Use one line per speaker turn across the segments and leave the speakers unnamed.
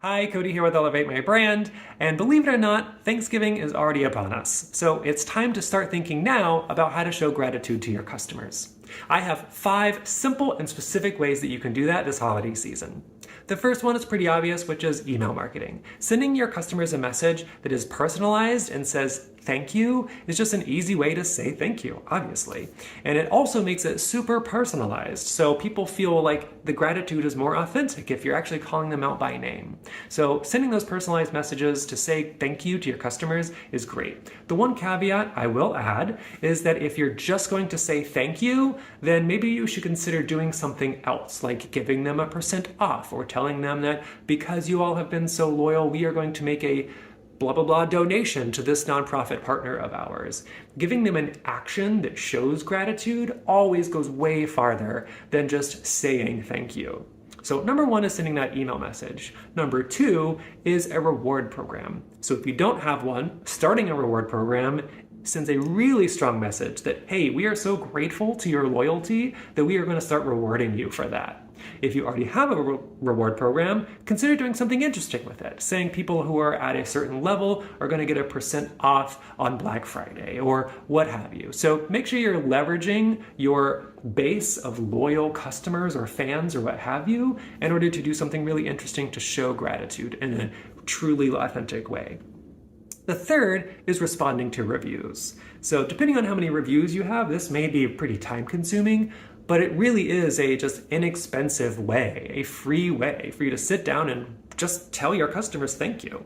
Hi, Cody here with Elevate My Brand, and believe it or not, Thanksgiving is already upon us. So it's time to start thinking now about how to show gratitude to your customers. I have 5 simple and specific ways that you can do that this holiday season. The first one is pretty obvious, which is email marketing. Sending your customers a message that is personalized and says thank you is just an easy way to say thank you, obviously. And it also makes it super personalized, so people feel like the gratitude is more authentic if you're actually calling them out by name. So sending those personalized messages to say thank you to your customers is great. The one caveat I will add is that if you're just going to say thank you, then maybe you should consider doing something else, like giving them a % off or telling them that because you all have been so loyal, we are going to make a blah blah blah donation to this nonprofit partner of ours. Giving them an action that shows gratitude always goes way farther than just saying thank you. So number 1 is sending that email message. Number 2 is a reward program. So if you don't have one, starting a reward program sends a really strong message that, hey, we are so grateful to your loyalty that we are going to start rewarding you for that. If you already have a reward program, consider doing something interesting with it, saying people who are at a certain level are going to get a % off on Black Friday or what have you. So make sure you're leveraging your base of loyal customers or fans or what have you in order to do something really interesting to show gratitude in a truly authentic way. The third is responding to reviews. So depending on how many reviews you have, this may be pretty time consuming, but it really is a just inexpensive way, a free way for you to sit down and just tell your customers thank you.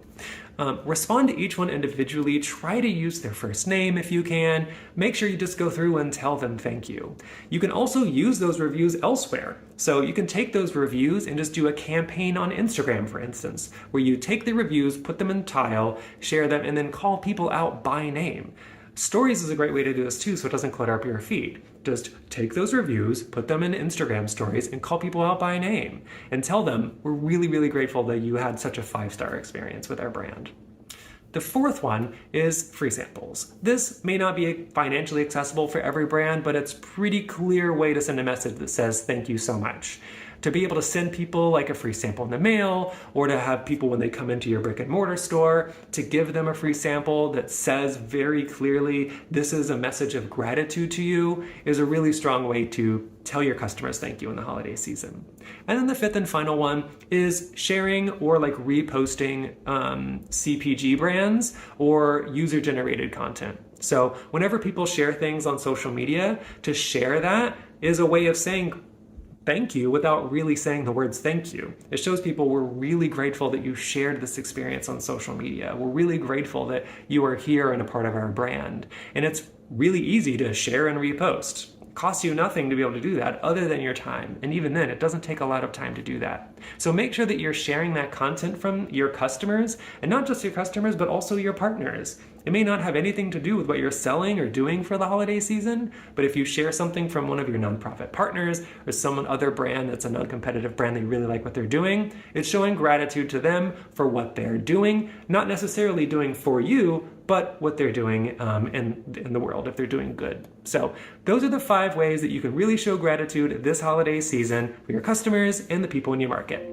Respond to each one individually. Try to use their first name if you can. Make sure you just go through and tell them thank you. You can also use those reviews elsewhere. So you can take those reviews and just do a campaign on Instagram, for instance, where you take the reviews, put them in tile, share them, and then call people out by name. Stories is a great way to do this too, so it doesn't clutter up your feed. Just take those reviews, put them in Instagram stories, and call people out by name. And tell them, we're really, really grateful that you had such a 5-star experience with our brand. The fourth one is free samples. This may not be financially accessible for every brand, but it's a pretty clear way to send a message that says thank you so much. To be able to send people like a free sample in the mail, or to have people when they come into your brick and mortar store, to give them a free sample that says very clearly, this is a message of gratitude to you, is a really strong way to tell your customers thank you in the holiday season. And then the fifth and final one is sharing or like reposting CPG brands or user-generated content. So whenever people share things on social media, to share that is a way of saying thank you without really saying the words thank you. It shows people we're really grateful that you shared this experience on social media. We're really grateful that you are here and a part of our brand. And it's really easy to share and repost. It costs you nothing to be able to do that other than your time. And even then, it doesn't take a lot of time to do that. So make sure that you're sharing that content from your customers, and not just your customers, but also your partners. It may not have anything to do with what you're selling or doing for the holiday season, but if you share something from one of your nonprofit partners or some other brand that's a non-competitive brand that you really like what they're doing, it's showing gratitude to them for what they're doing, not necessarily doing for you, but what they're doing in the world, if they're doing good. So those are the 5 ways that you can really show gratitude this holiday season for your customers and the people in your market.